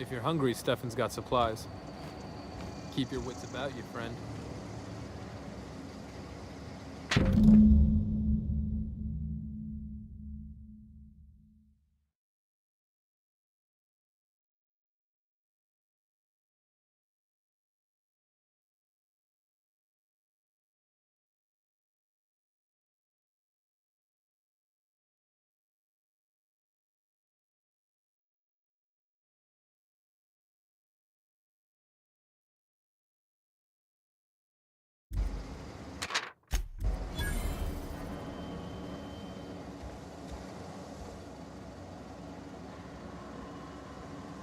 If you're hungry, Stefan's got supplies. Keep your wits about you, friend.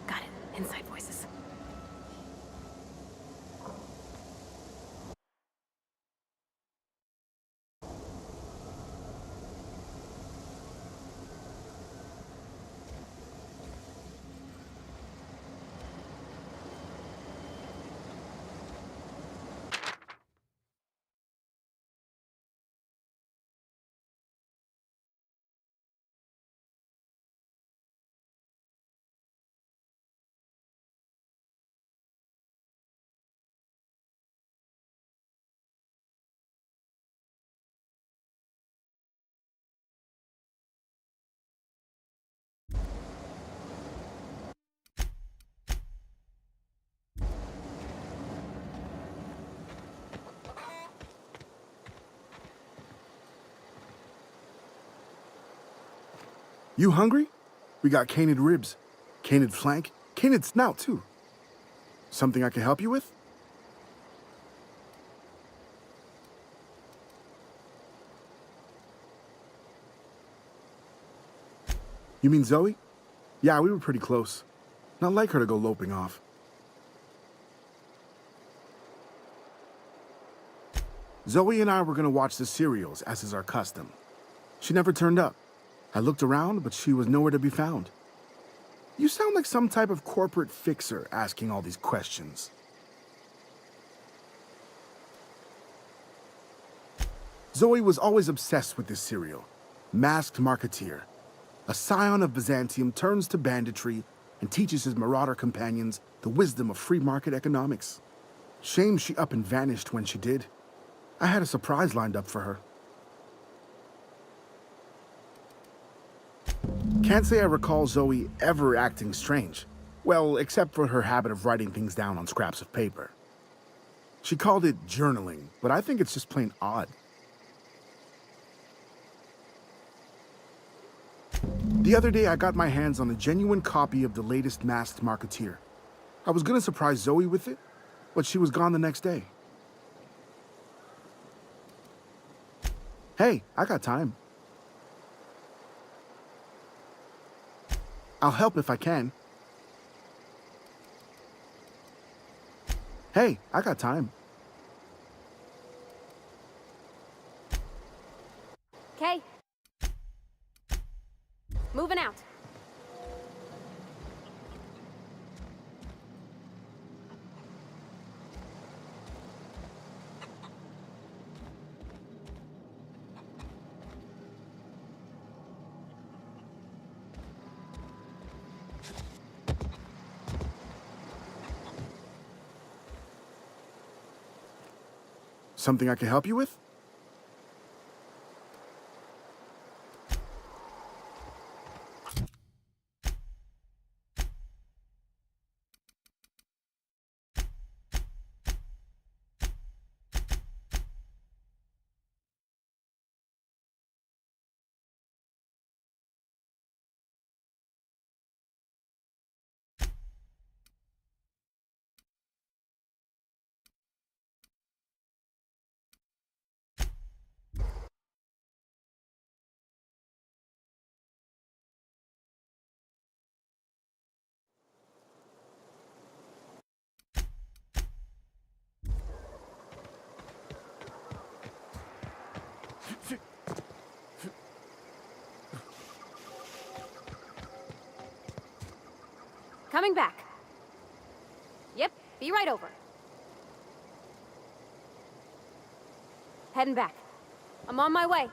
Got it. Inside voices. You hungry? We got canid ribs, canid flank, canid snout too. Something I can help you with? You mean Zoe? Yeah, we were pretty close. Not like her to go loping off. Zoe and I were gonna watch the serials, as is our custom. She never turned up. I looked around, but she was nowhere to be found. You sound like some type of corporate fixer asking all these questions. Zoe was always obsessed with this serial. Masked Marketeer. A scion of Byzantium turns to banditry and teaches his marauder companions the wisdom of free market economics. Shame she up and vanished when she did. I had a surprise lined up for her. Can't say I recall Zoe ever acting strange. Well, except for her habit of writing things down on scraps of paper. She called it journaling, but I think it's just plain odd. The other day, I got my hands on a genuine copy of the latest Masked Marketeer. I was gonna surprise Zoe with it, but she was gone the next day. Hey, I got time. I'll help if I can. Hey, I got time. Okay. Moving out. Something I can help you with? Coming back. Yep, be right over. Heading back. I'm on my way.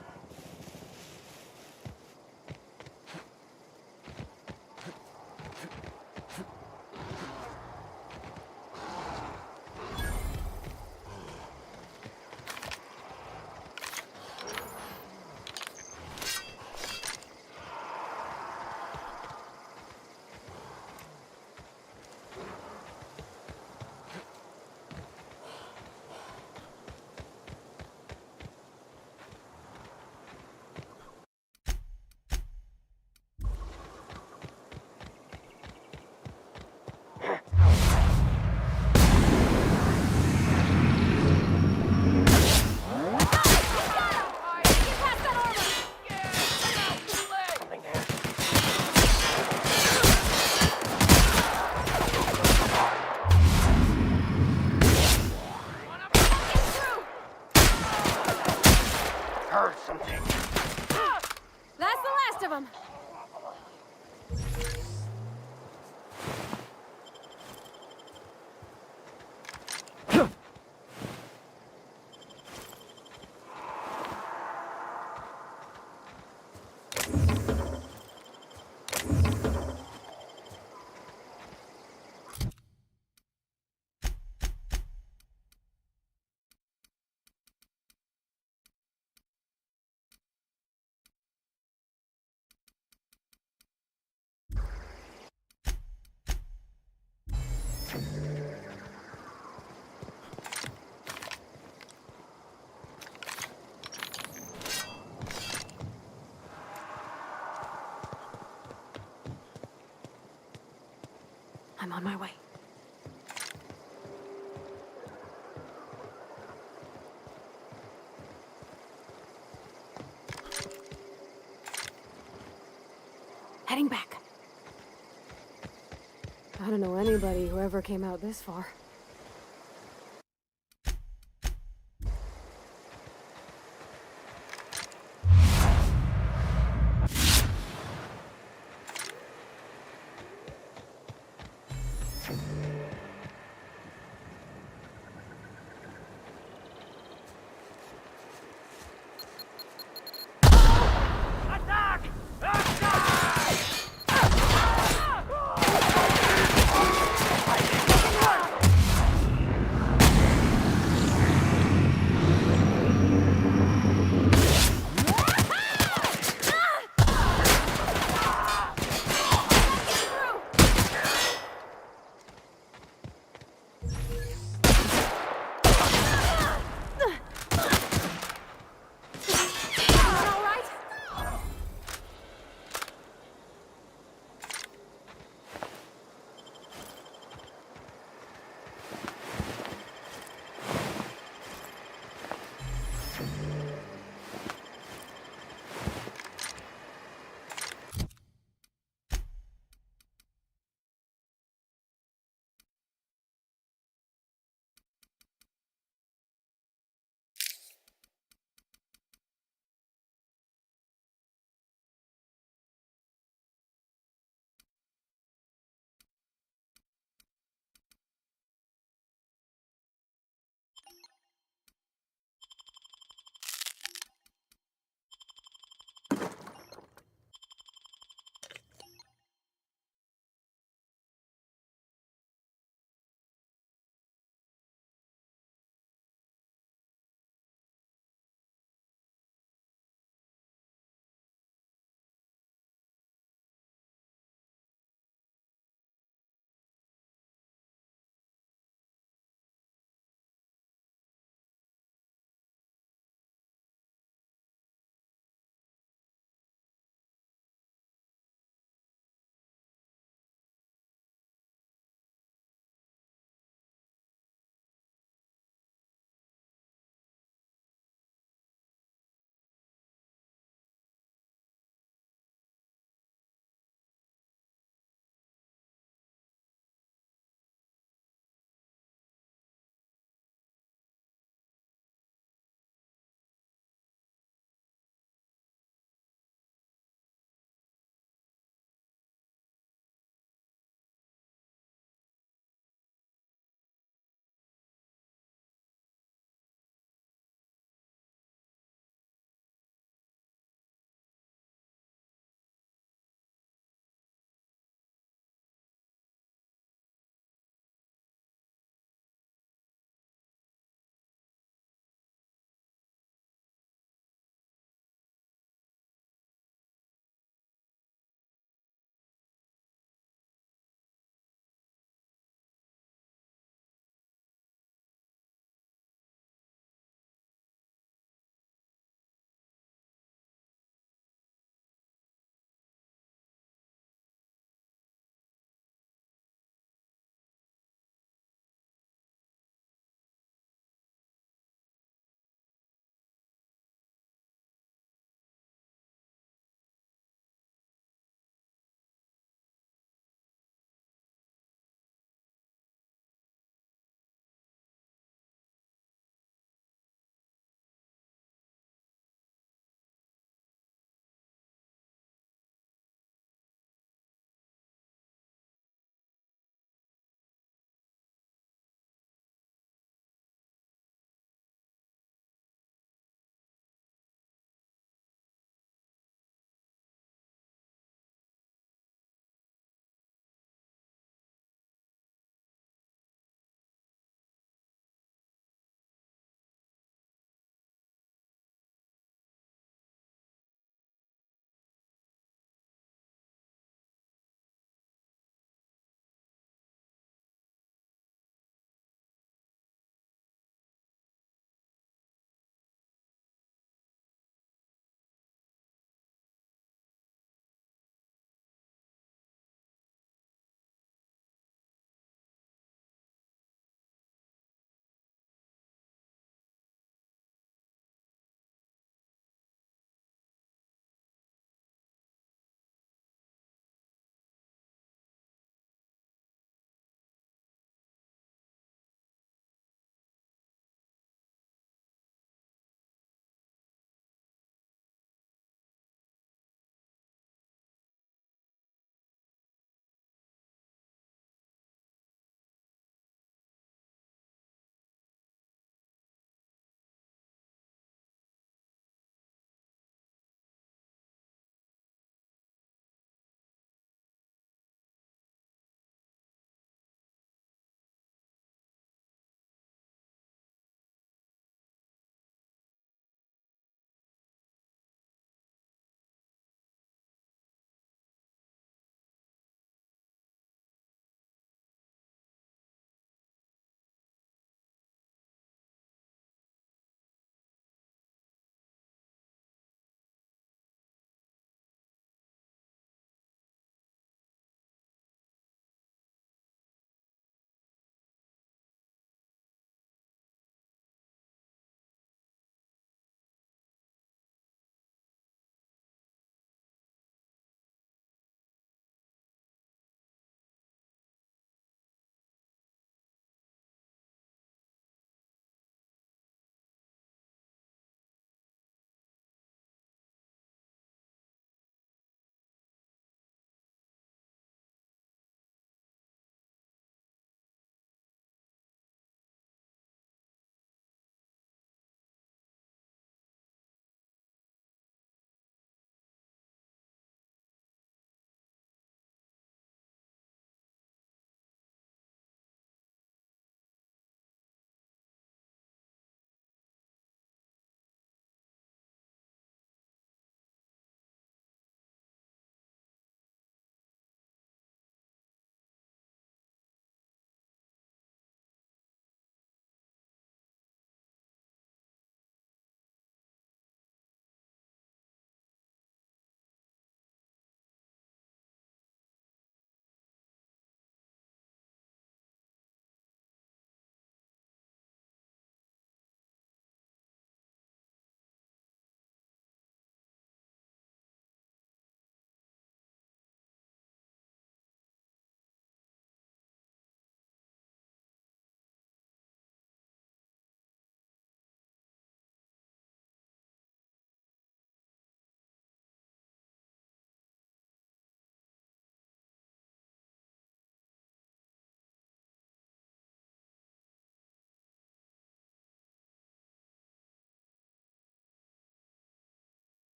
heard something. That's the last of them. I'm on my way. Heading back. I don't know anybody who ever came out this far.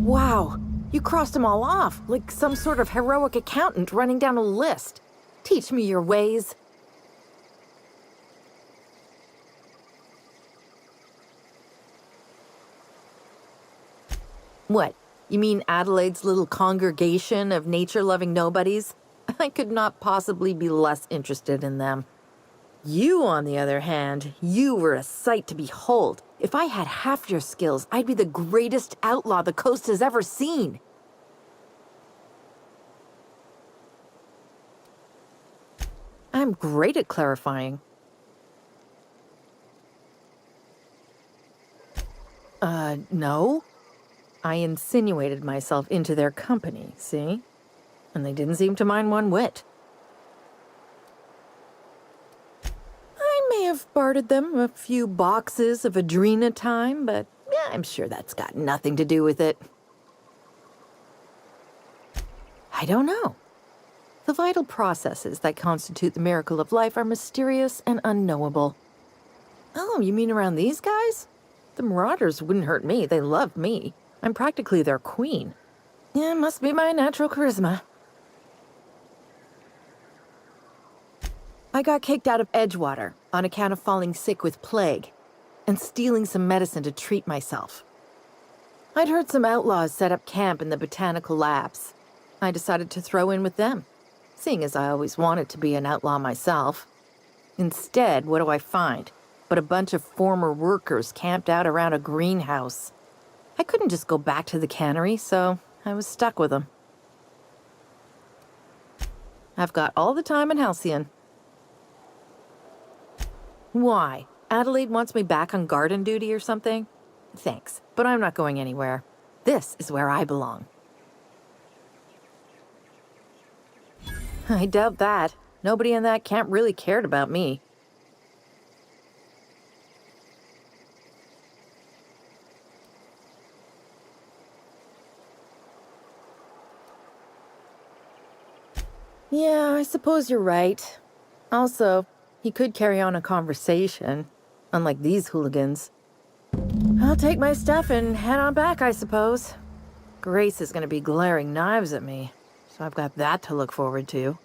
Wow, you crossed them all off, like some sort of heroic accountant running down a list. Teach me your ways. What? You mean Adelaide's little congregation of nature-loving nobodies? I could not possibly be less interested in them. You, on the other hand, you were a sight to behold. If I had half your skills, I'd be the greatest outlaw the coast has ever seen. I'm great at clarifying. No. I insinuated myself into their company, see? And they didn't seem to mind one whit. I may have bartered them a few boxes of Adrena time, but yeah, I'm sure that's got nothing to do with it. I don't know. The vital processes that constitute the miracle of life are mysterious and unknowable. Oh, you mean around these guys? The Marauders wouldn't hurt me. They love me. I'm practically their queen. Yeah, it must be my natural charisma. I got kicked out of Edgewater on account of falling sick with plague and stealing some medicine to treat myself. I'd heard some outlaws set up camp in the botanical labs. I decided to throw in with them, seeing as I always wanted to be an outlaw myself. Instead, what do I find? But a bunch of former workers camped out around a greenhouse. I couldn't just go back to the cannery, so I was stuck with them. I've got all the time in Halcyon. Why? Adelaide wants me back on garden duty or something? Thanks, but I'm not going anywhere. This is where I belong. I doubt that. Nobody in that camp really cared about me. Yeah, I suppose you're right. Also, he could carry on a conversation, unlike these hooligans. I'll take my stuff and head on back, I suppose. Grace is going to be glaring knives at me, so I've got that to look forward to.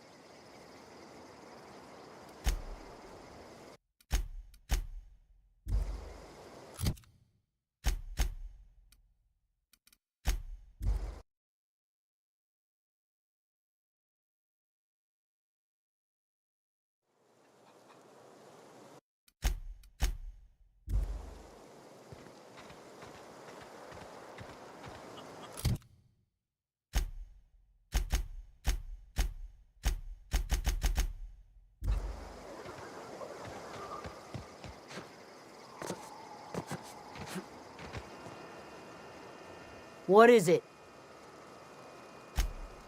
What is it?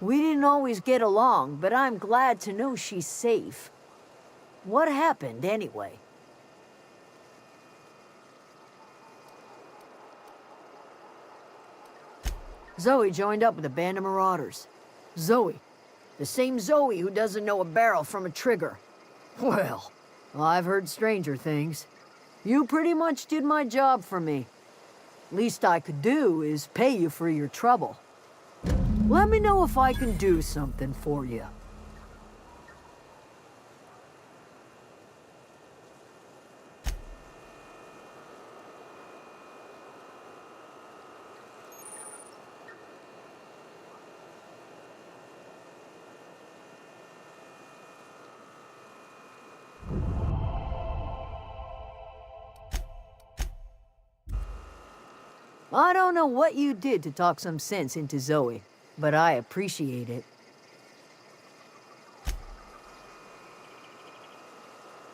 We didn't always get along, but I'm glad to know she's safe. What happened, anyway? Zoe joined up with a band of marauders. Zoe. The same Zoe who doesn't know a barrel from a trigger. Well, I've heard stranger things. You pretty much did my job for me. Least I could do is pay you for your trouble. Let me know if I can do something for you. I don't know what you did to talk some sense into Zoe, but I appreciate it.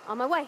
On my way.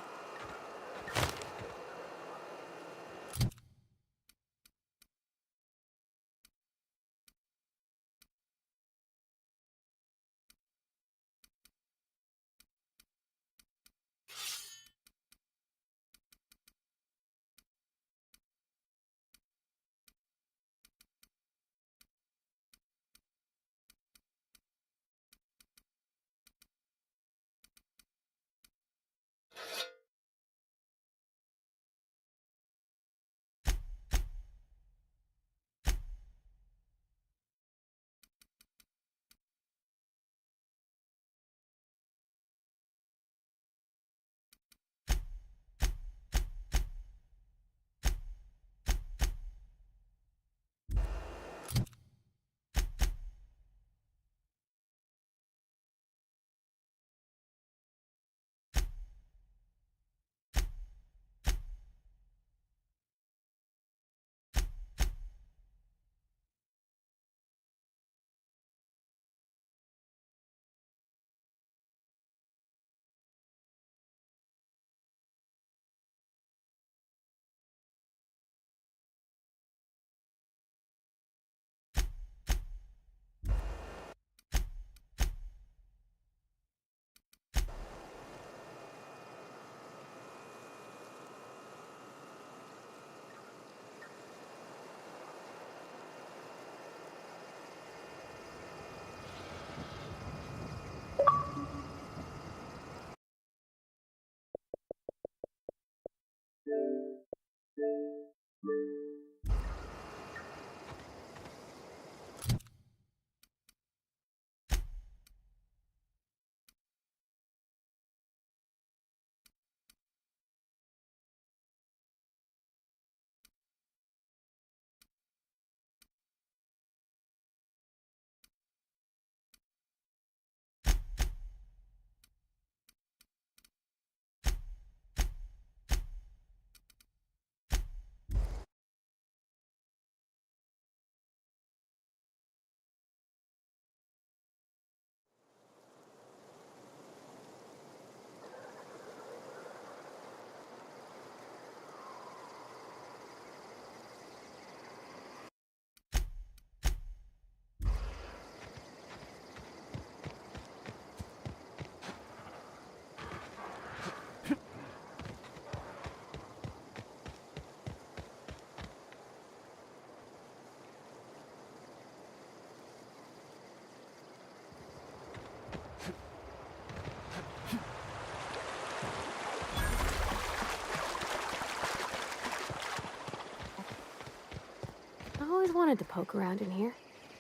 I've always wanted to poke around in here.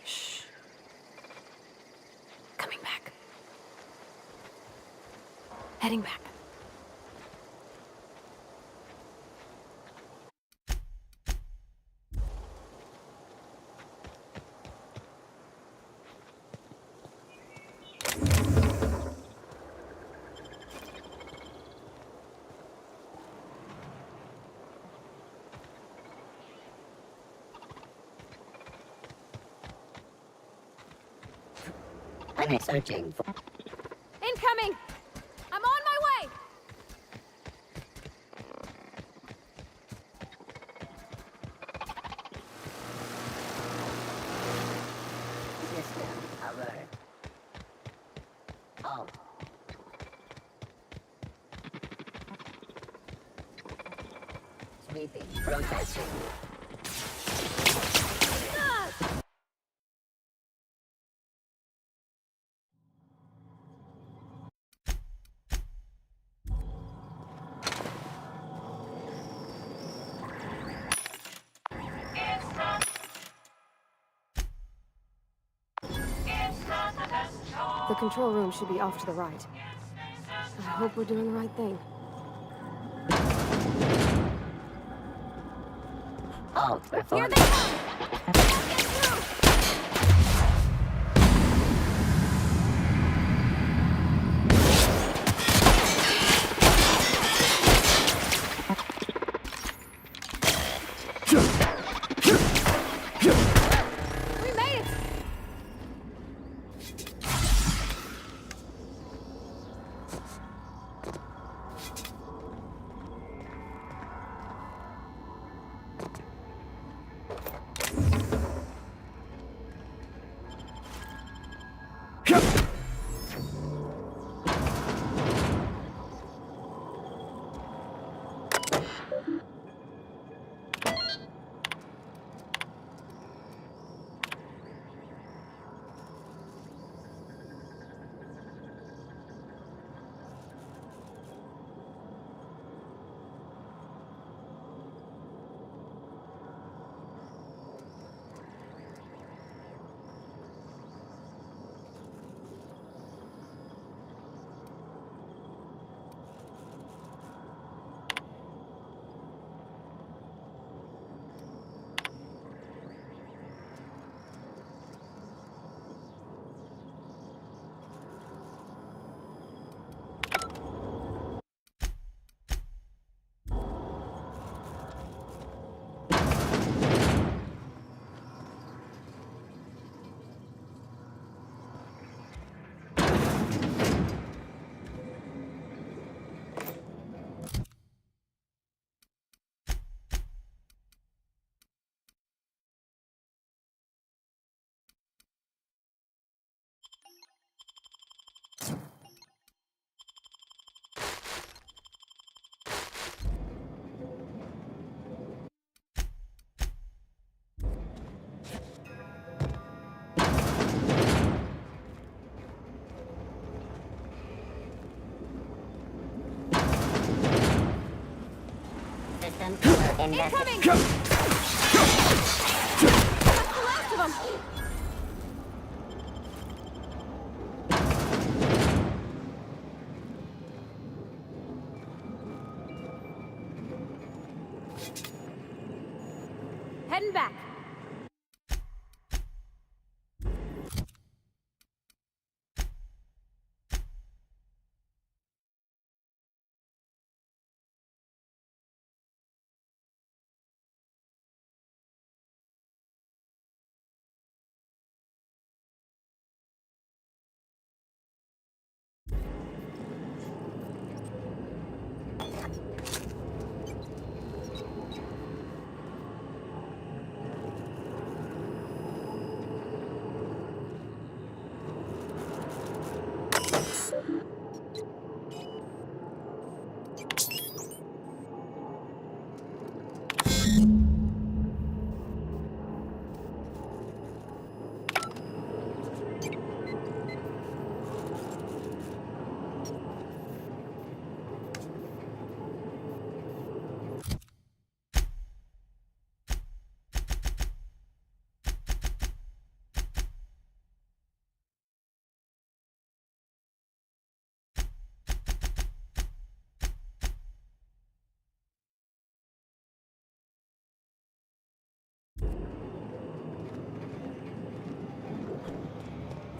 Shh. Coming back. Heading back. I'm searching for. Incoming! I'm on my way! System power. Oh. Sweeping. Processing. The control room should be off to the right. I hope we're doing the right thing. Oh, Here perform. they come! Get through! We made it! System power invested. Incoming! That's the last of them! Heading back.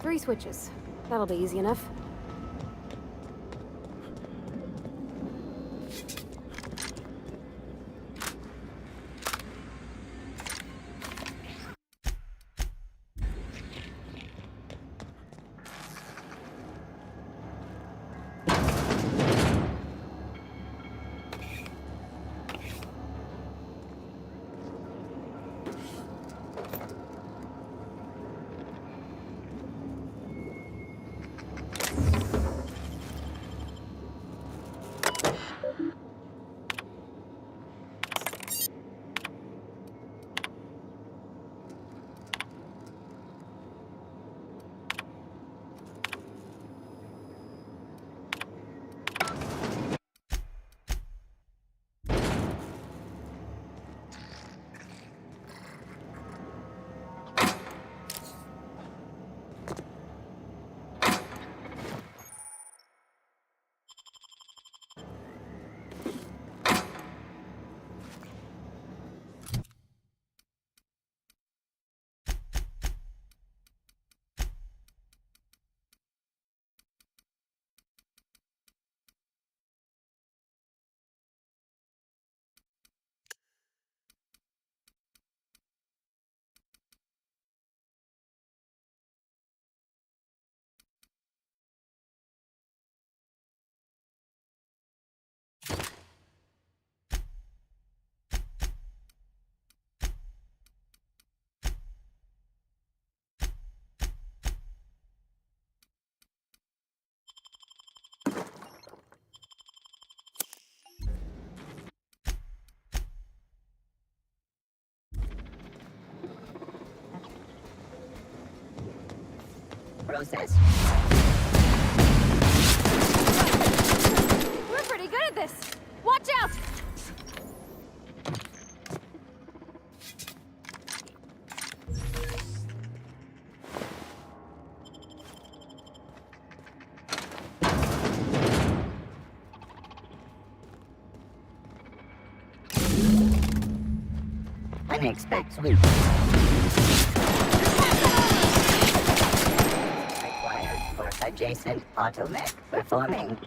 3 switches. That'll be easy enough. Process. We're pretty good at this! Watch out! Unexpected. Required for adjacent automech performing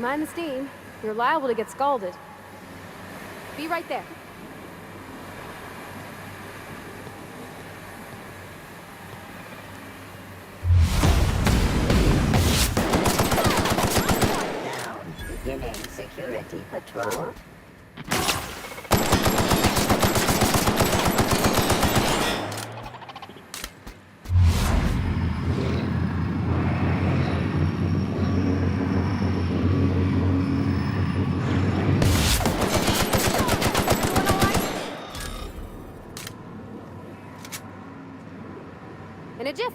Mind the steam. You're liable to get scalded. Be right there. Beginning security patrol. In a jiff.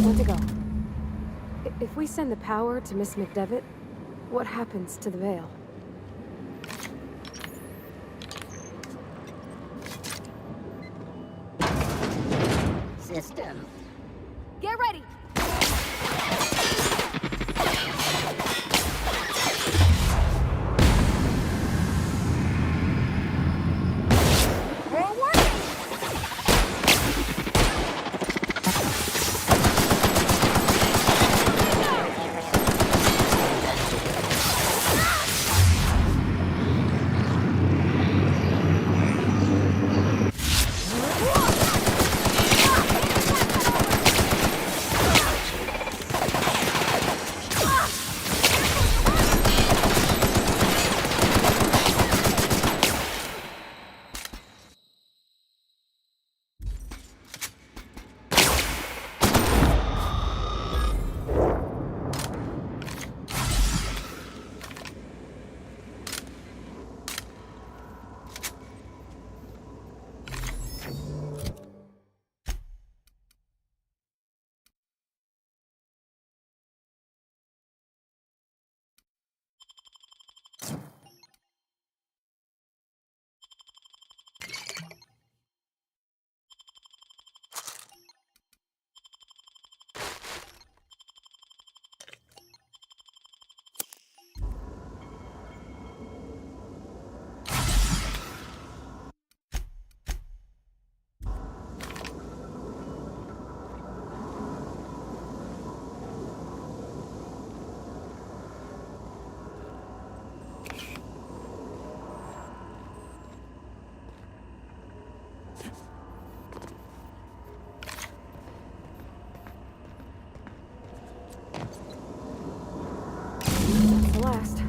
Where to go? If we send the power to Miss McDevitt, what happens to the veil? System. Get ready! The last.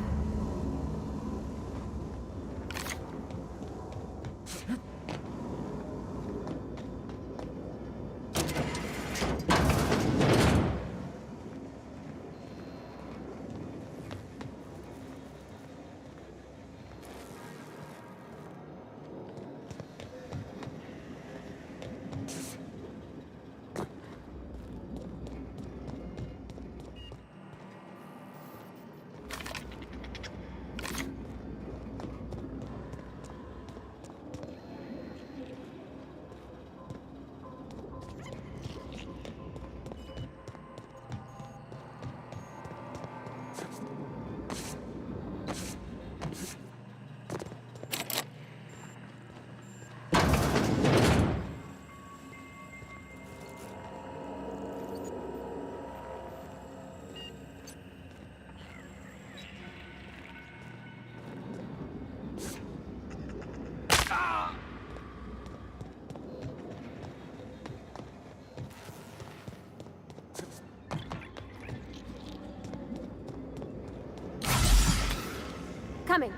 Coming.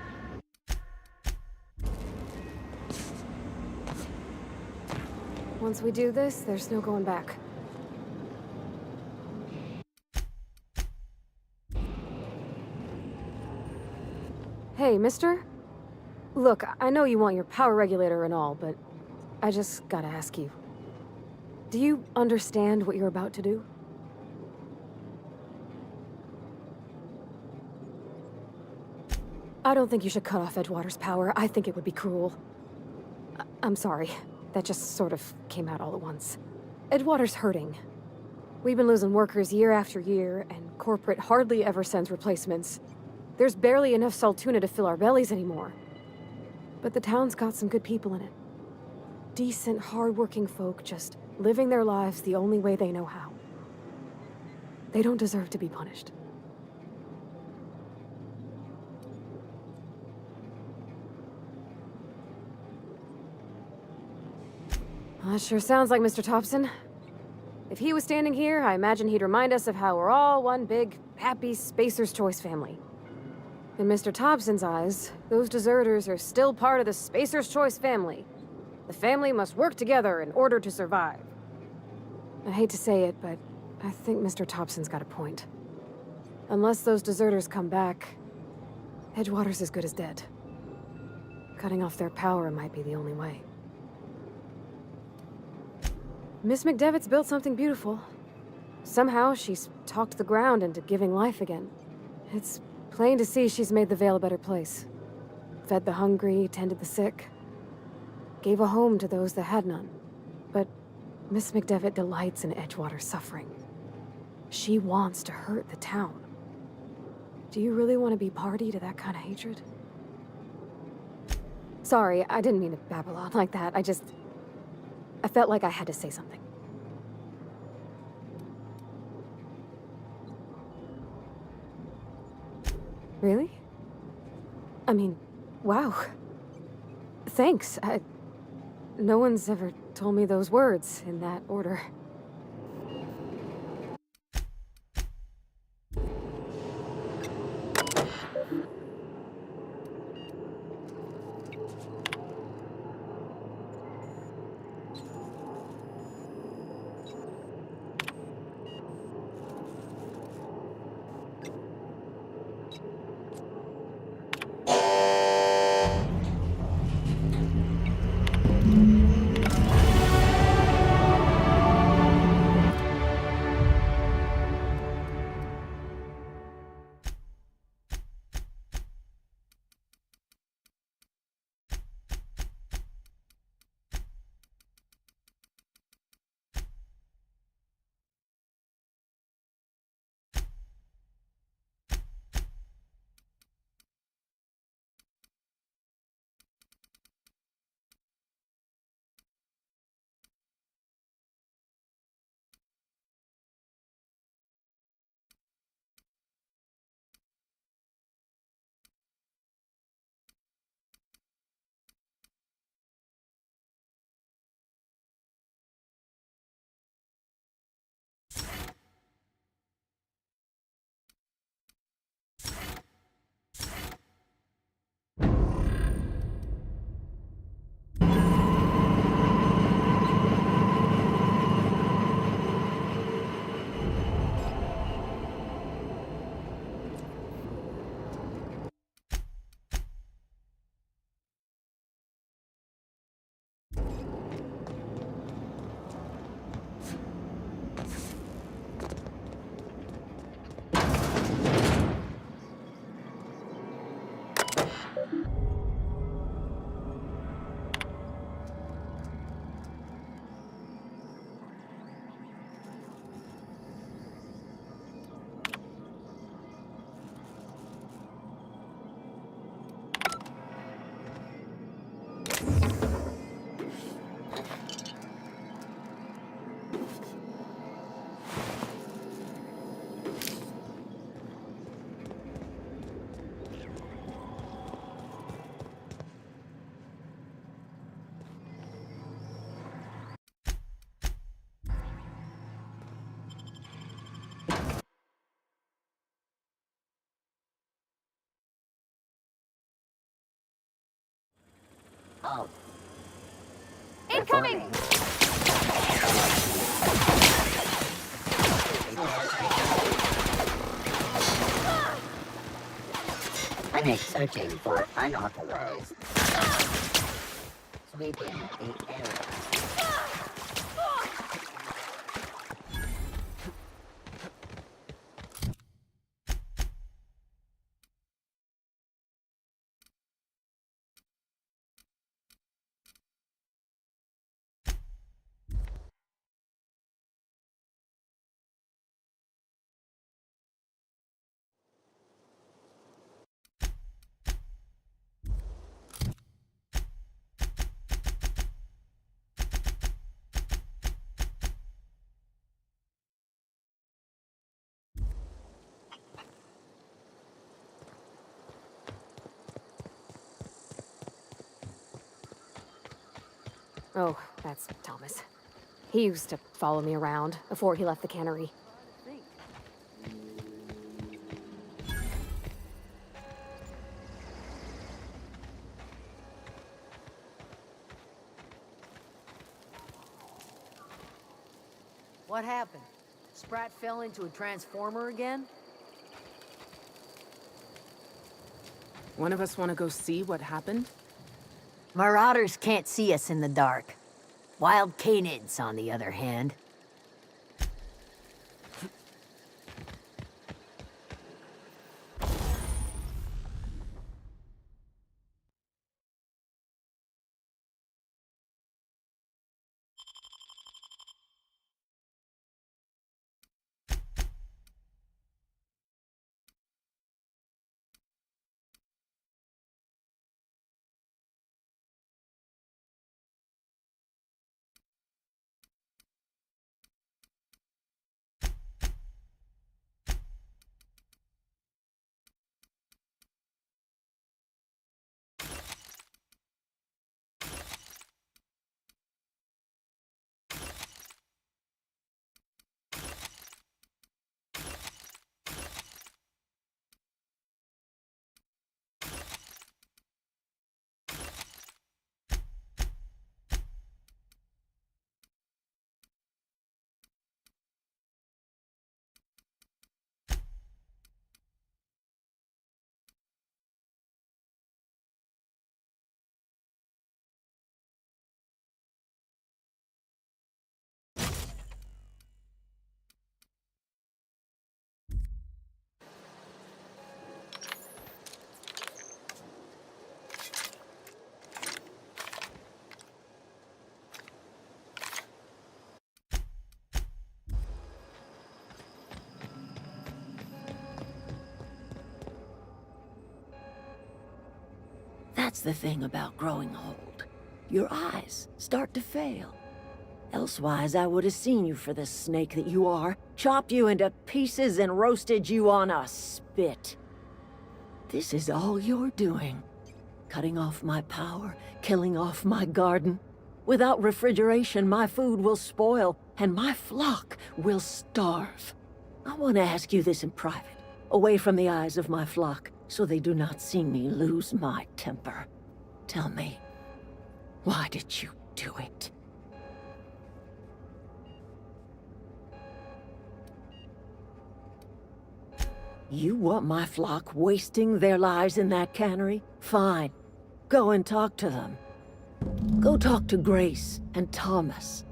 Once we do this, there's no going back. Hey, mister? Look, I know you want your power regulator and all, but I just gotta ask you. Do you understand what you're about to do? I don't think you should cut off Edgewater's power. I think it would be cruel. I'm sorry. That just sort of came out all at once. Edgewater's hurting. We've been losing workers year after year, and corporate hardly ever sends replacements. There's barely enough Saltuna to fill our bellies anymore. But the town's got some good people in it. Decent, hard-working folk just living their lives the only way they know how. They don't deserve to be punished. That sure sounds like Mr. Thompson. If he was standing here, I imagine he'd remind us of how we're all one big, happy Spacer's Choice family. In Mr. Thompson's eyes, those deserters are still part of the Spacer's Choice family. The family must work together in order to survive. I hate to say it, but I think Mr. Thompson's got a point. Unless those deserters come back, Edgewater's as good as dead. Cutting off their power might be the only way. Miss McDevitt's built something beautiful. Somehow, she's talked the ground into giving life again. It's plain to see she's made the Vale a better place. Fed the hungry, tended the sick. Gave a home to those that had none. But Miss McDevitt delights in Edgewater's suffering. She wants to hurt the town. Do you really want to be party to that kind of hatred? Sorry, I didn't mean to babble on like that. I felt like I had to say something. Really? I mean, wow. Thanks. No one's ever told me those words in that order. Oh. Incoming! Finish searching for unauthorized. Sweeping the area. Oh, that's Thomas. He used to follow me around before he left the cannery. What happened? Sprat fell into a transformer again? One of us want to go see what happened? Marauders can't see us in the dark. Wild canids, on the other hand. That's the thing about growing old. Your eyes start to fail. Elsewise, I would have seen you for the snake that you are, chopped you into pieces and roasted you on a spit. This is all you're doing. Cutting off my power, killing off my garden. Without refrigeration, my food will spoil, and my flock will starve. I want to ask you this in private, away from the eyes of my flock, so they do not see me lose my temper. Tell me, why did you do it? You want my flock wasting their lives in that cannery? Fine. Go and talk to them. Go talk to Grace and Thomas.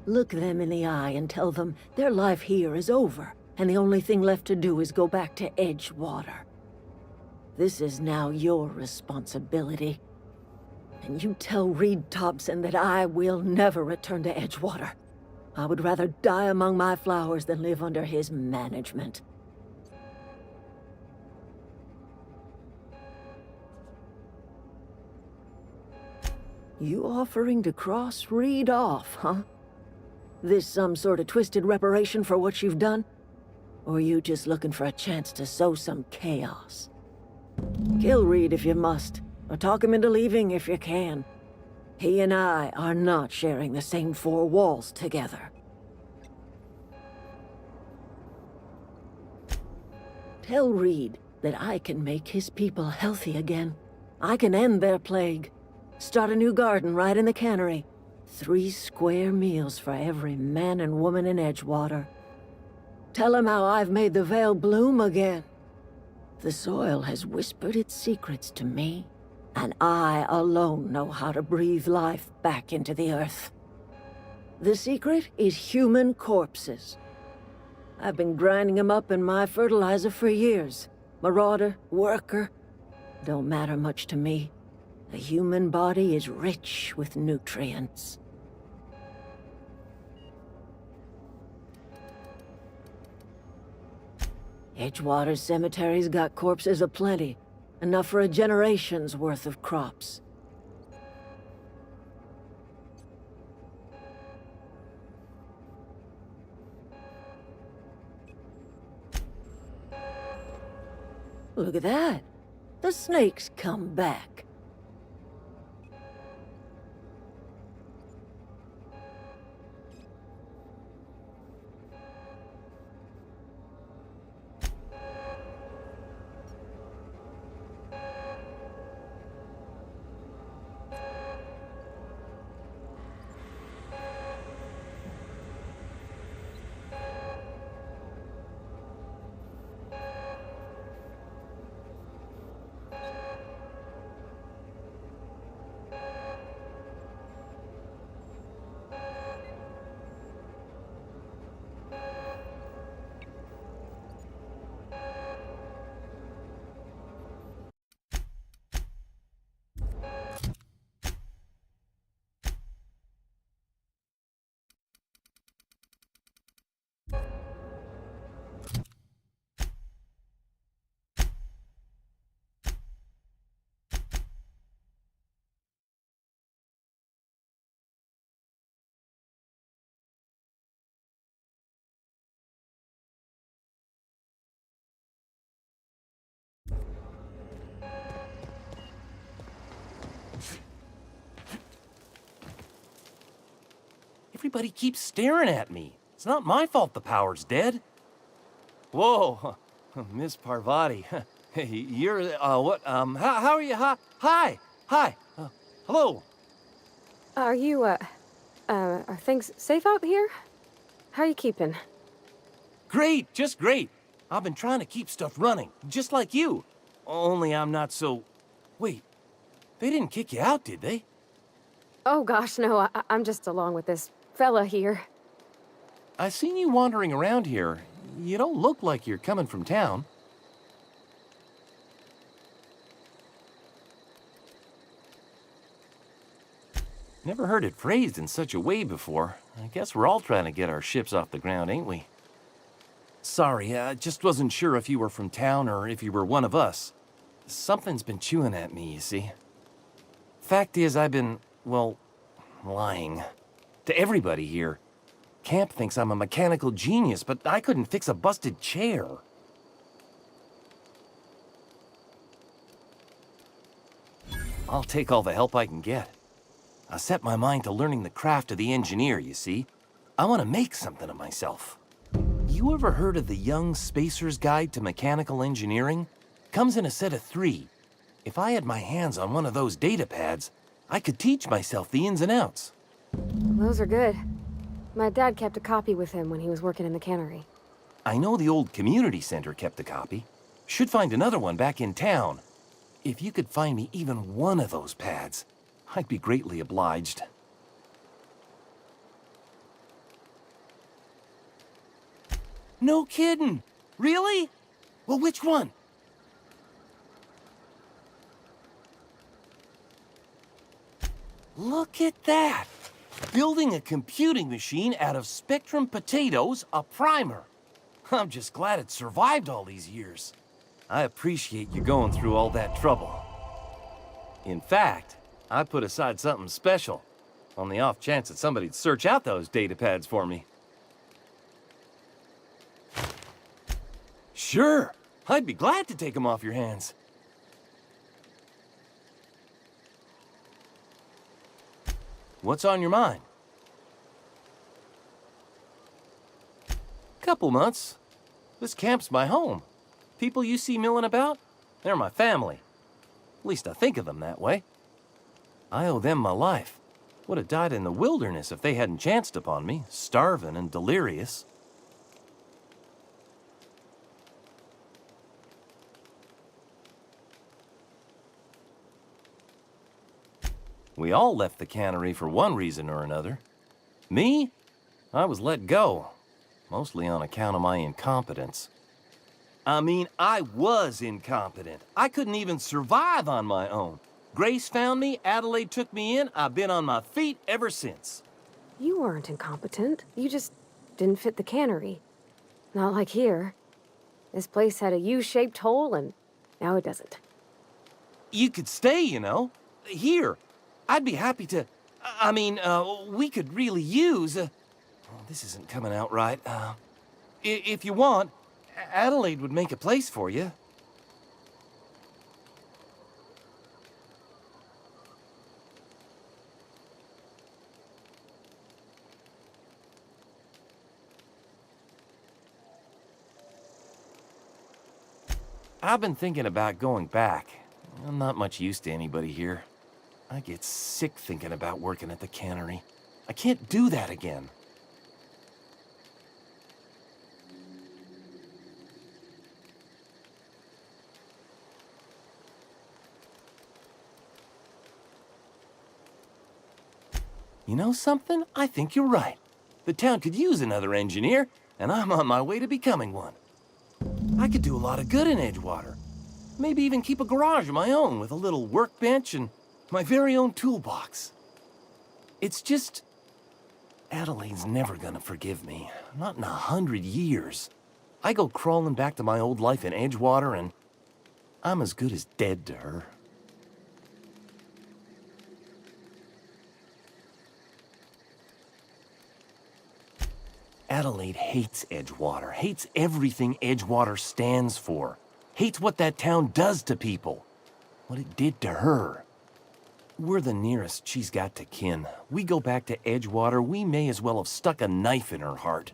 Look them in the eye and tell them their life here is over, and the only thing left to do is go back to Edgewater. This is now your responsibility. And you tell Reed Thompson that I will never return to Edgewater. I would rather die among my flowers than live under his management. You offering to cross Reed off, huh? This some sort of twisted reparation for what you've done? Or you just looking for a chance to sow some chaos? Kill Reed if you must, or talk him into leaving if you can. He and I are not sharing the same four walls together. Tell Reed that I can make his people healthy again. I can end their plague. Start a new garden right in the cannery. 3 square meals for every man and woman in Edgewater. Tell him how I've made the Vale bloom again. The soil has whispered its secrets to me, and I alone know how to breathe life back into the earth. The secret is human corpses. I've been grinding them up in my fertilizer for years. Marauder, worker, don't matter much to me. The human body is rich with nutrients. Edgewater Cemetery's got corpses aplenty, enough for a generation's worth of crops. Look at that. The snake's come back. Everybody keeps staring at me. It's not my fault the power's dead. Whoa, Miss Parvati. Hey, you're, what, how are you? Hi, hello. Are you, are things safe out here? How are you keeping? Great, just great. I've been trying to keep stuff running, just like you. Only I'm not so... Wait, they didn't kick you out, did they? Oh gosh, no, I'm just along with this fella here. I seen you wandering around here. You don't look like you're coming from town. Never heard it phrased in such a way before. I guess we're all trying to get our ships off the ground, ain't we? Sorry, I just wasn't sure if you were from town or if you were one of us. Something's been chewing at me, you see. Fact is, I've been, well, lying. To everybody here. Camp thinks I'm a mechanical genius, but I couldn't fix a busted chair. I'll take all the help I can get. I set my mind to learning the craft of the engineer, you see. I want to make something of myself. You ever heard of the Young Spacer's Guide to Mechanical Engineering? Comes in a set of 3. If I had my hands on one of those data pads, I could teach myself the ins and outs. Those are good. My dad kept a copy with him when he was working in the cannery. I know the old community center kept a copy. Should find another one back in town. If you could find me even one of those pads, I'd be greatly obliged. No kidding! Really? Well, which one? Look at that! Building a computing machine out of Spectrum potatoes, a primer. I'm just glad it survived all these years. I appreciate you going through all that trouble. In fact, I put aside something special, on the off chance that somebody'd search out those data pads for me. Sure, I'd be glad to take them off your hands. What's on your mind? Couple months. This camp's my home. People you see milling about, they're my family. At least I think of them that way. I owe them my life. Would have died in the wilderness if they hadn't chanced upon me, starving and delirious. We all left the cannery for one reason or another. Me? I was let go, mostly on account of my incompetence. I mean, I was incompetent. I couldn't even survive on my own. Grace found me, Adelaide took me in, I've been on my feet ever since. You weren't incompetent. You just didn't fit the cannery. Not like here. This place had a U-shaped hole, and now it doesn't. You could stay, you know. Here. I'd be happy to... I mean, we could really use... oh, this isn't coming out right. If you want, Adelaide would make a place for you. I've been thinking about going back. I'm not much use to anybody here. I get sick thinking about working at the cannery. I can't do that again. You know something? I think you're right. The town could use another engineer, and I'm on my way to becoming one. I could do a lot of good in Edgewater. Maybe even keep a garage of my own with a little workbench and my very own toolbox. It's just... Adelaide's never gonna forgive me. Not in 100 years. I go crawling back to my old life in Edgewater and I'm as good as dead to her. Adelaide hates Edgewater, hates everything Edgewater stands for, hates what that town does to people, what it did to her. We're the nearest she's got to kin. We go back to Edgewater, we may as well have stuck a knife in her heart.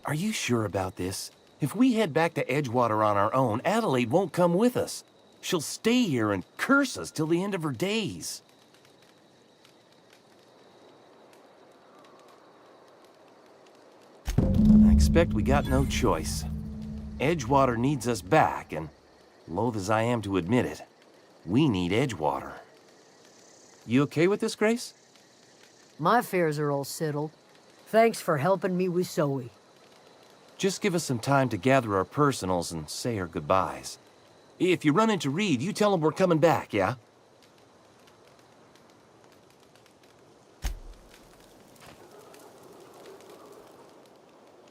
Are you sure about this? If we head back to Edgewater on our own, Adelaide won't come with us. She'll stay here and curse us till the end of her days. I expect we got no choice. Edgewater needs us back, and loath as I am to admit it, we need Edgewater. You okay with this, Grace? My fears are all settled. Thanks for helping me with Zoe. Just give us some time to gather our personals and say our goodbyes. If you run into Reed, you tell him we're coming back, yeah?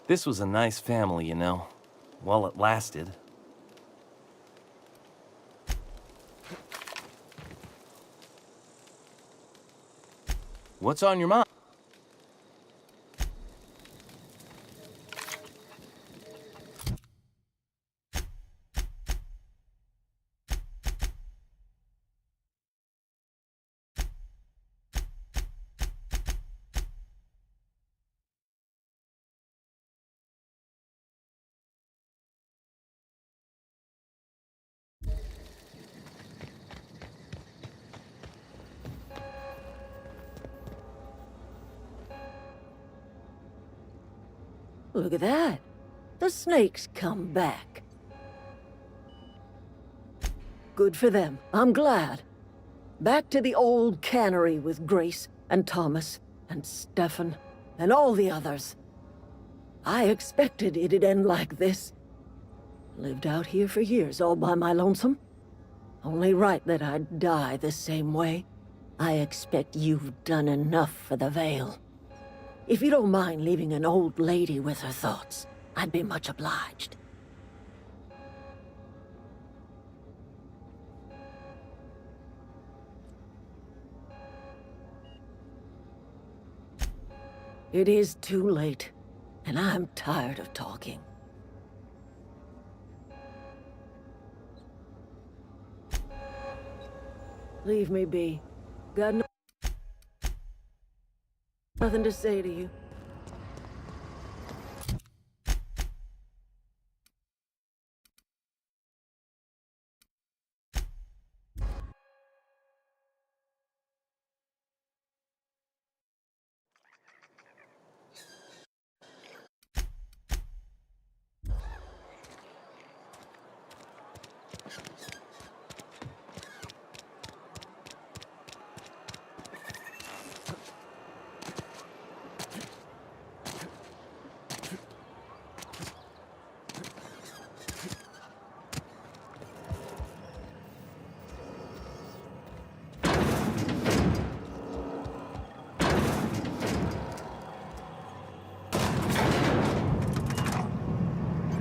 This was a nice family, you know, while it lasted. What's on your mind? Look at that. The snakes come back. Good for them. I'm glad. Back to the old cannery with Grace and Thomas and Stefan and all the others. I expected it'd end like this. Lived out here for years all by my lonesome. Only right that I'd die the same way. I expect you've done enough for the Vale. If you don't mind leaving an old lady with her thoughts, I'd be much obliged. It is too late, and I'm tired of talking. Leave me be. Got nothing to say to you.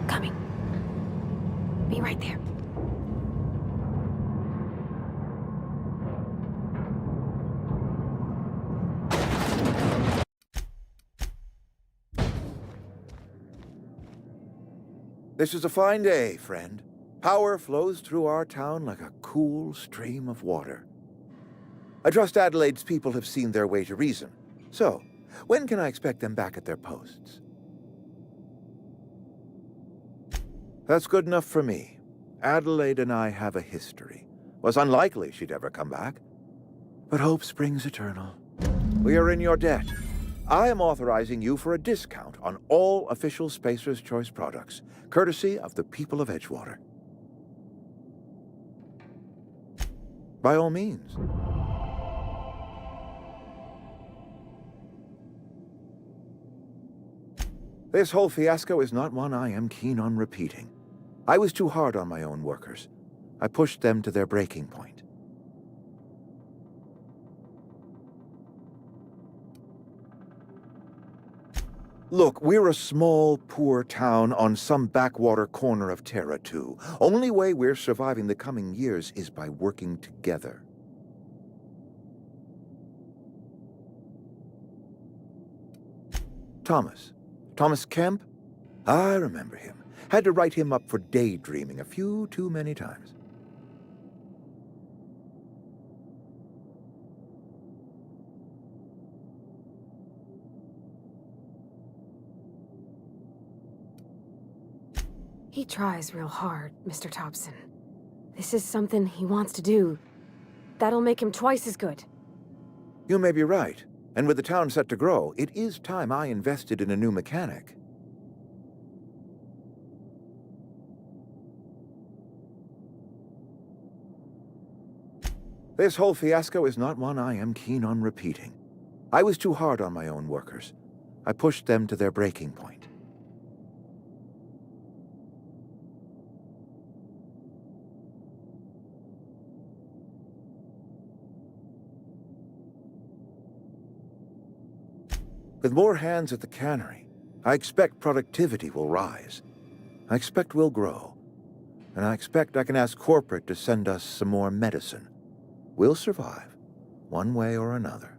Coming. Be right there. This is a fine day, friend. Power flows through our town like a cool stream of water. I trust Adelaide's people have seen their way to reason. So, when can I expect them back at their posts? That's good enough for me. Adelaide and I have a history. Was unlikely she'd ever come back. But hope springs eternal. We are in your debt. I am authorizing you for a discount on all official Spacer's Choice products, courtesy of the people of Edgewater. By all means. This whole fiasco is not one I am keen on repeating. I was too hard on my own workers. I pushed them to their breaking point. Look, we're a small, poor town on some backwater corner of Terra 2. Only way we're surviving the coming years is by working together. Thomas. Thomas Kemp? I remember him. Had to write him up for daydreaming a few too many times. He tries real hard, Mr. Thompson. This is something he wants to do. That'll make him twice as good. You may be right. And with the town set to grow, it is time I invested in a new mechanic. This whole fiasco is not one I am keen on repeating. I was too hard on my own workers. I pushed them to their breaking point. With more hands at the cannery, I expect productivity will rise. I expect we'll grow. And I expect I can ask corporate to send us some more medicine. We'll survive, one way or another.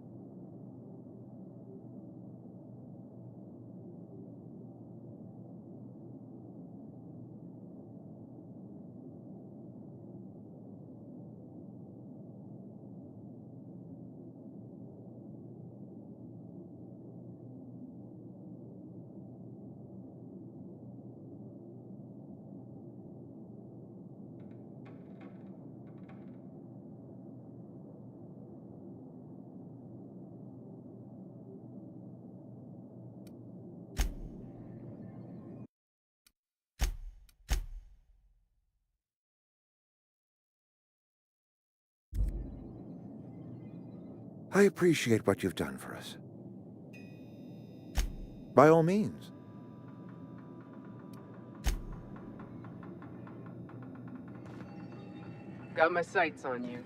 I appreciate what you've done for us. By all means. Got my sights on you.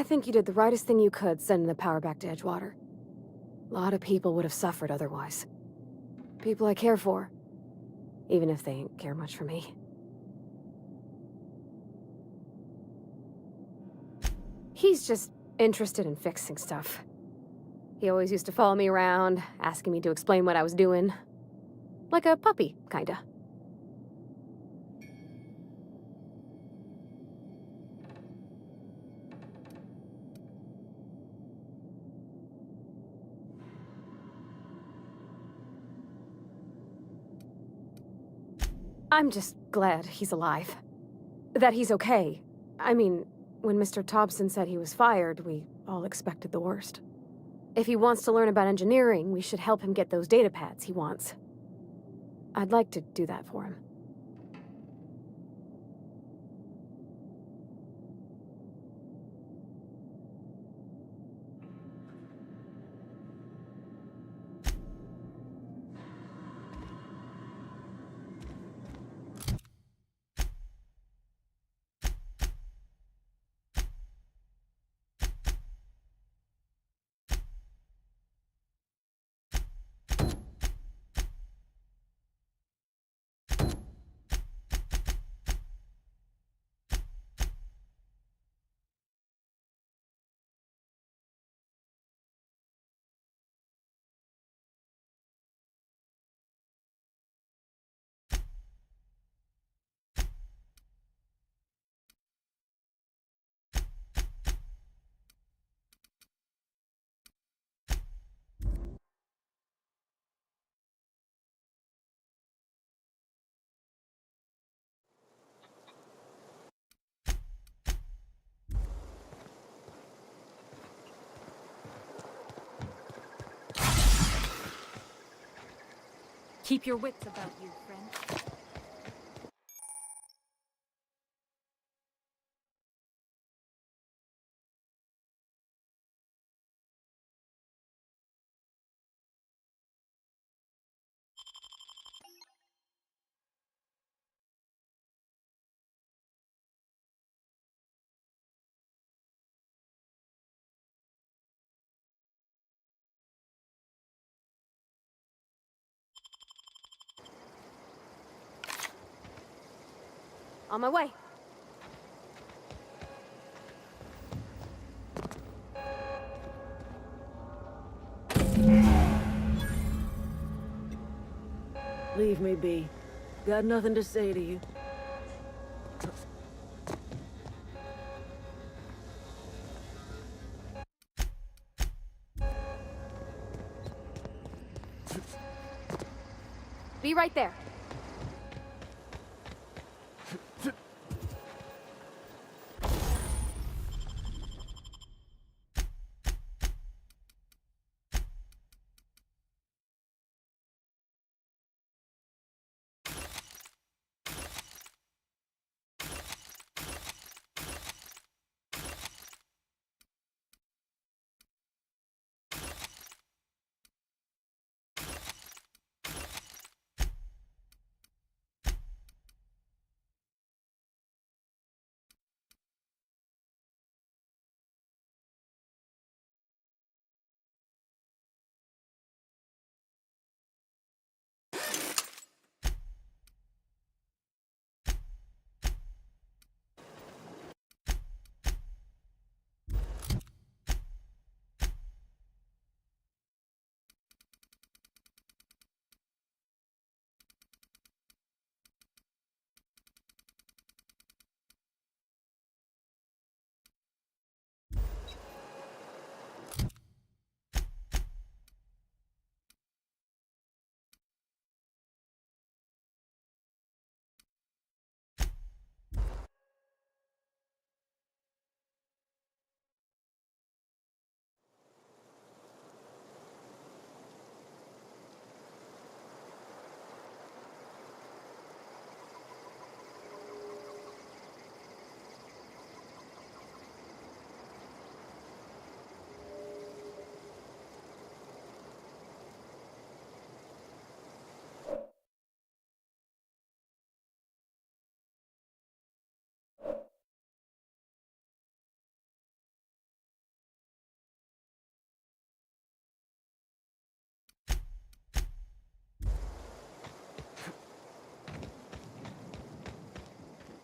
I think you did the rightest thing you could sending the power back to Edgewater. A lot of people would have suffered otherwise. People I care for. Even if they ain't care much for me. He's just interested in fixing stuff. He always used to follow me around, asking me to explain what I was doing. Like a puppy, kinda. I'm just glad he's alive. That he's okay. I mean, when Mr. Thompson said he was fired, we all expected the worst. If he wants to learn about engineering, we should help him get those data pads he wants. I'd like to do that for him. Keep your wits about you, friend. On my way. Leave me be. Got nothing to say to you. Be right there.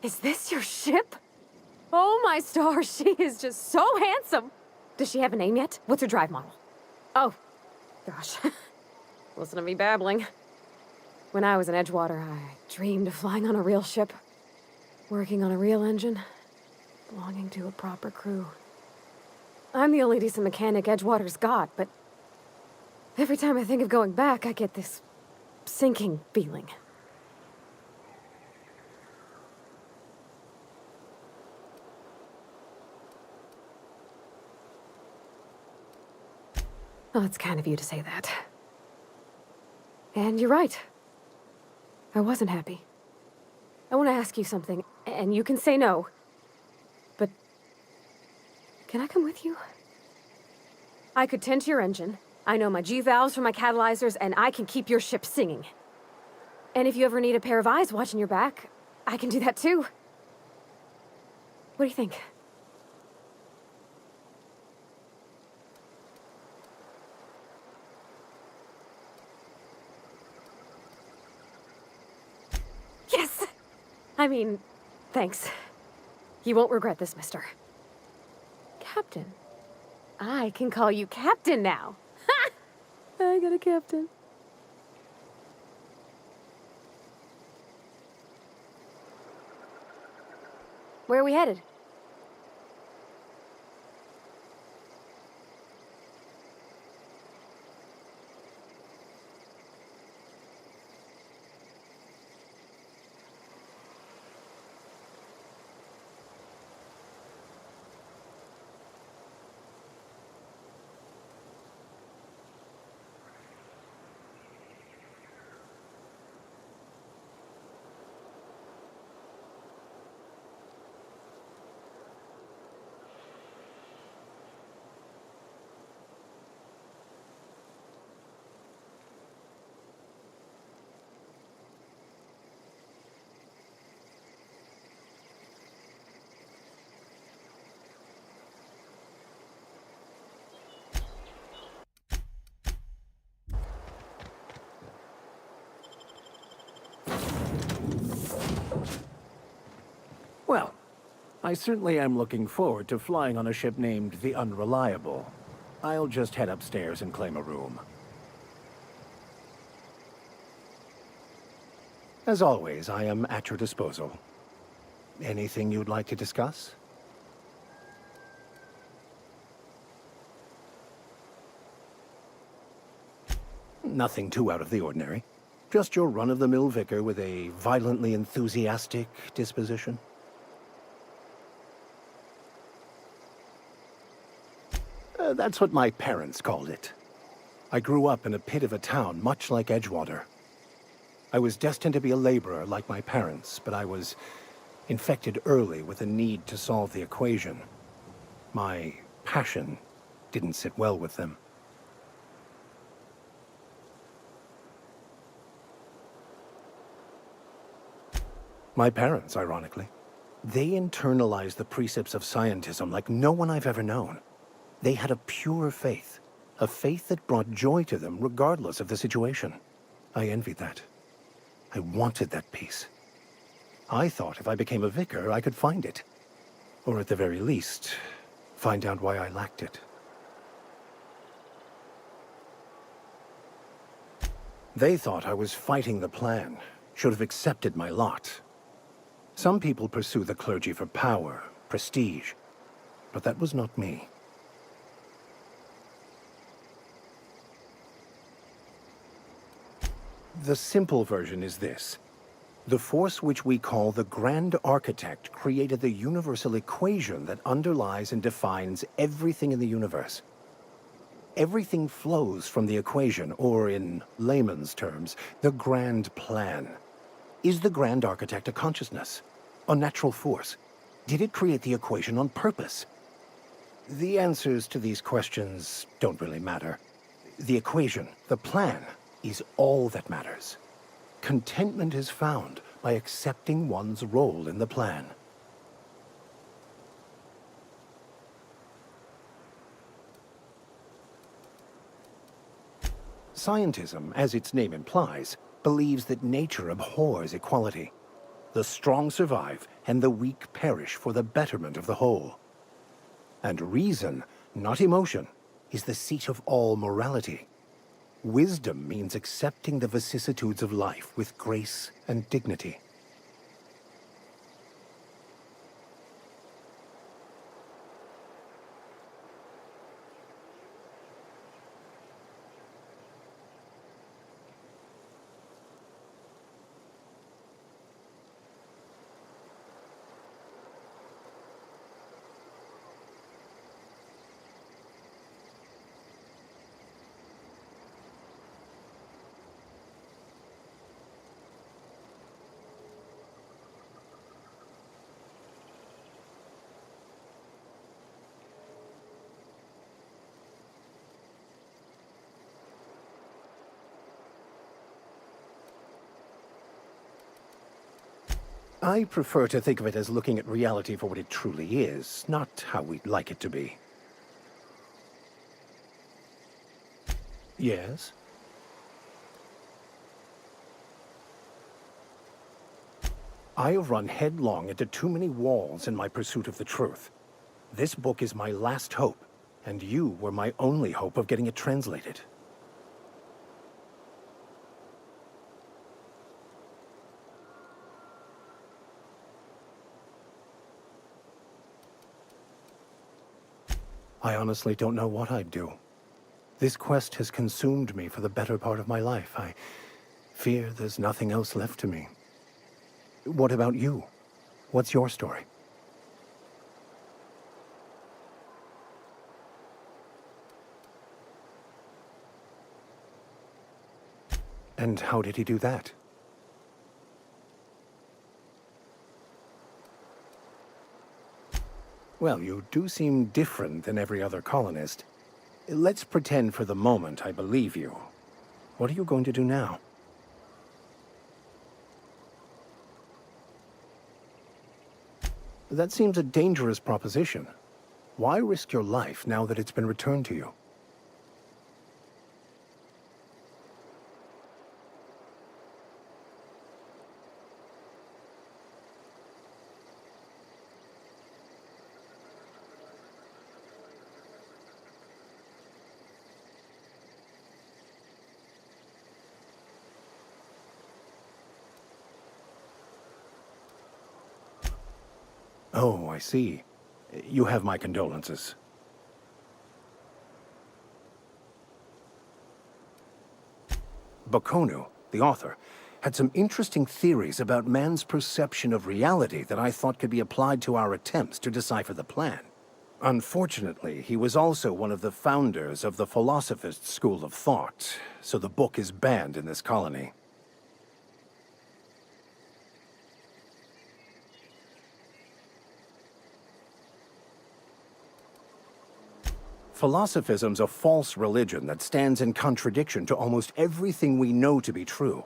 Is this your ship? Oh my stars, she is just so handsome. Does she have a name yet? What's her drive model? Oh, gosh. Listen to me babbling. When I was in Edgewater, I dreamed of flying on a real ship, working on a real engine, belonging to a proper crew. I'm the only decent mechanic Edgewater's got, but every time I think of going back, I get this sinking feeling. Well, it's kind of you to say that. And you're right. I wasn't happy. I want to ask you something, and you can say no. But can I come with you? I could tend to your engine. I know my G-valves for my catalyzers, and I can keep your ship singing. And if you ever need a pair of eyes watching your back, I can do that too. What do you think? Yes! I mean, thanks. You won't regret this, mister. Captain. I can call you Captain now. Ha! I got a captain. Where are we headed? I certainly am looking forward to flying on a ship named the Unreliable. I'll just head upstairs and claim a room. As always, I am at your disposal. Anything you'd like to discuss? Nothing too out of the ordinary. Just your run-of-the-mill vicar with a violently enthusiastic disposition. That's what my parents called it. I grew up in a pit of a town much like Edgewater. I was destined to be a laborer like my parents, but I was infected early with a need to solve the equation. My passion didn't sit well with them. My parents, ironically. They internalized the precepts of scientism like no one I've ever known. They had a pure faith, a faith that brought joy to them regardless of the situation. I envied that. I wanted that peace. I thought if I became a vicar, I could find it. Or at the very least, find out why I lacked it. They thought I was fighting the plan, should have accepted my lot. Some people pursue the clergy for power, prestige, but that was not me. The simple version is this. The force which we call the Grand Architect created the universal equation that underlies and defines everything in the universe. Everything flows from the equation, or in layman's terms, the grand plan. Is the Grand Architect a consciousness? A natural force? Did it create the equation on purpose? The answers to these questions don't really matter. The equation, the plan, is all that matters. Contentment is found by accepting one's role in the plan. Scientism, as its name implies, believes that nature abhors equality. The strong survive, and the weak perish for the betterment of the whole. And reason, not emotion, is the seat of all morality. Wisdom means accepting the vicissitudes of life with grace and dignity. I prefer to think of it as looking at reality for what it truly is, not how we'd like it to be. Yes? I have run headlong into too many walls in my pursuit of the truth. This book is my last hope, and you were my only hope of getting it translated. I honestly don't know what I'd do. This quest has consumed me for the better part of my life. I fear there's nothing else left to me. What about you? What's your story? And how did he do that? Well, you do seem different than every other colonist. Let's pretend for the moment I believe you. What are you going to do now? That seems a dangerous proposition. Why risk your life now that it's been returned to you? Oh, I see. You have my condolences. Bakonu, the author, had some interesting theories about man's perception of reality that I thought could be applied to our attempts to decipher the plan. Unfortunately, he was also one of the founders of the Philosophist school of thought, so the book is banned in this colony. Philosophism's a false religion that stands in contradiction to almost everything we know to be true.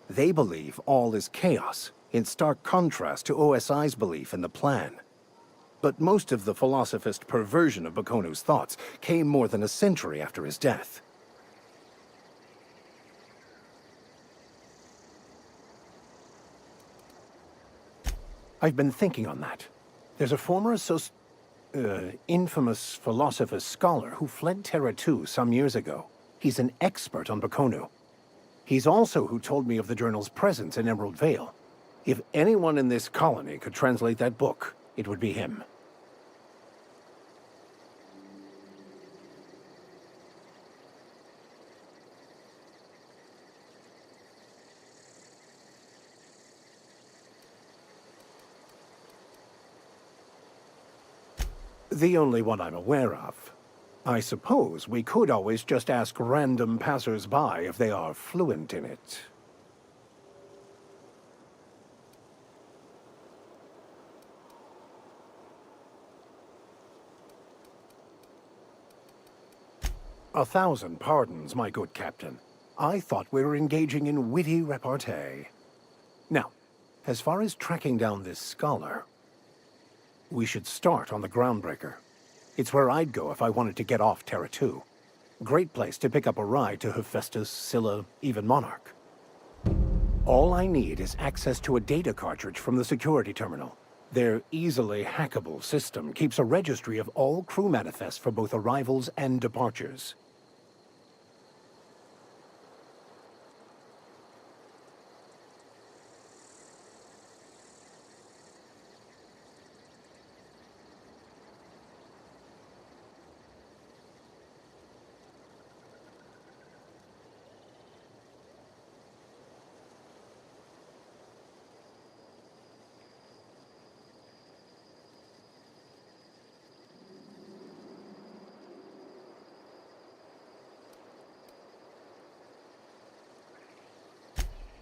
They believe all is chaos, in stark contrast to OSI's belief in the plan. But most of the philosophist perversion of Bakonu's thoughts came more than a century after his death. I've been thinking on that. There's a former infamous philosopher scholar who fled Terra 2 some years ago. He's an expert on Bakonu. He's also who told me of the journal's presence in Emerald Vale. If anyone in this colony could translate that book, it would be him. The only one I'm aware of. I suppose we could always just ask random passers-by if they are fluent in it. A thousand pardons, my good captain. I thought we were engaging in witty repartee. Now, as far as tracking down this scholar, we should start on the Groundbreaker. It's where I'd go if I wanted to get off Terra 2. Great place to pick up a ride to Hephaestus, Scylla, even Monarch. All I need is access to a data cartridge from the security terminal. Their easily hackable system keeps a registry of all crew manifests for both arrivals and departures.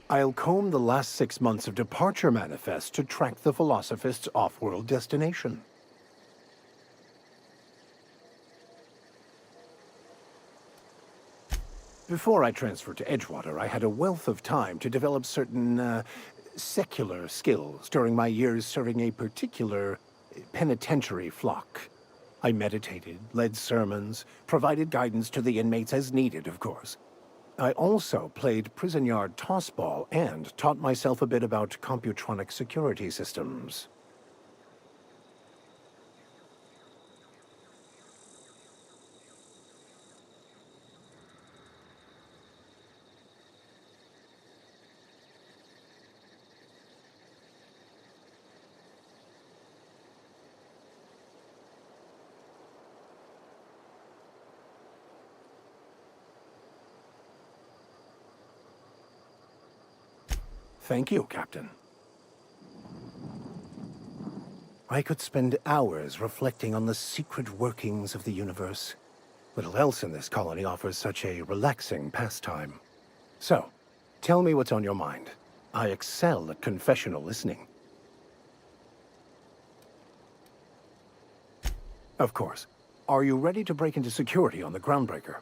I'll comb the last 6 months of departure manifest to track the Philosophist's off-world destination. Before I transferred to Edgewater, I had a wealth of time to develop certain, secular skills during my years serving a particular penitentiary flock. I meditated, led sermons, provided guidance to the inmates as needed, of course. I also played prison yard tossball and taught myself a bit about computronic security systems. Thank you, Captain. I could spend hours reflecting on the secret workings of the universe. Little else in this colony offers such a relaxing pastime. So, tell me what's on your mind. I excel at confessional listening. Of course. Are you ready to break into security on the Groundbreaker?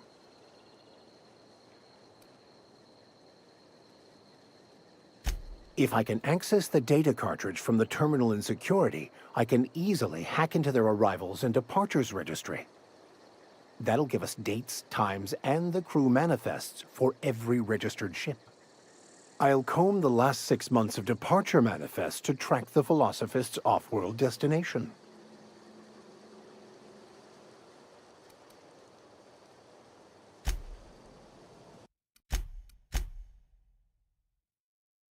If I can access the data cartridge from the terminal in security, I can easily hack into their arrivals and departures registry. That'll give us dates, times, and the crew manifests for every registered ship. I'll comb the last 6 months of departure manifests to track the Philosophist's off-world destination.